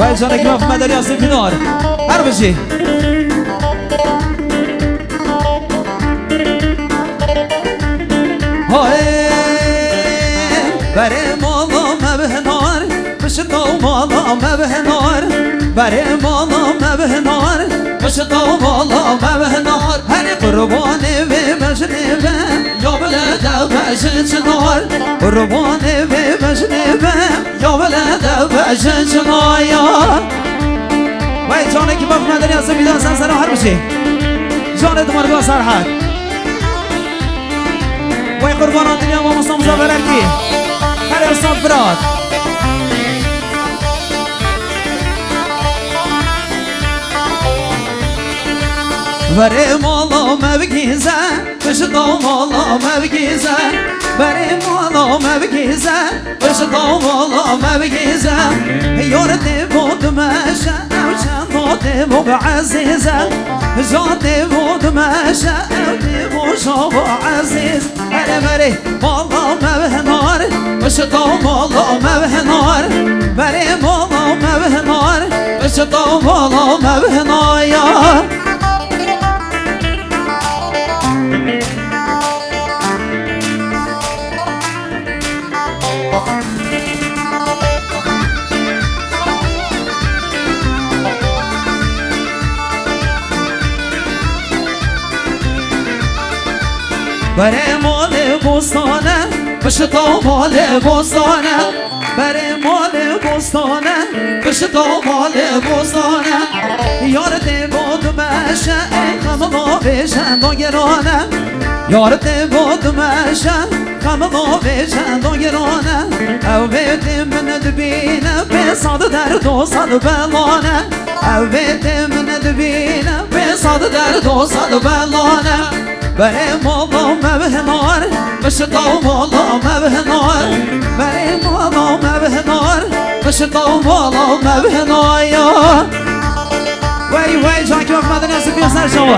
وای جانه که وقت مداری هستی فینار هر بشی های بره مالا مبهنار بشتو مالا مبهنار بره مالا مبهنار بشتو مالا مبهنار هر قربانه و مجنبه یا بلده بجنجنار قربانه و مجنبه یا بلده بجنجنار وای جانه که وقت مداری هستی بیدان سر هر بشی جانه دمارگاه سرحد وای قربانان دنیا و مصطفى مزابرکی هر استاد براد بره مالا مبگیزه بشتا مالا مبگیزه بره مالا مبگیزه بشتا مالا مبگیزه یارده بودمشه او چند بو عزیزه جاده بودمشه او بو عزیز بره بره مالا مبهنار بشتا مالا مبهنار بره مالا مبهنار بشتا مالا مبهنار بره مال بستانه بشتا مال بستانه بره مال بستانه بشتا مال بستانه یارده بود مشه غم ما بشن داگرانه یارده بود مشه غم ما بشن داگرانه او بیدی من دبینه بساد در دوصد بلانه او بیدی من دبینه بساد در دوصد بلانه بره مالا مبهنار بشتا مالا مبهنار بره مالا مبهنار بشتا مالا مبهنار وای وای جان که وقت مدنی هستی بیا سر شما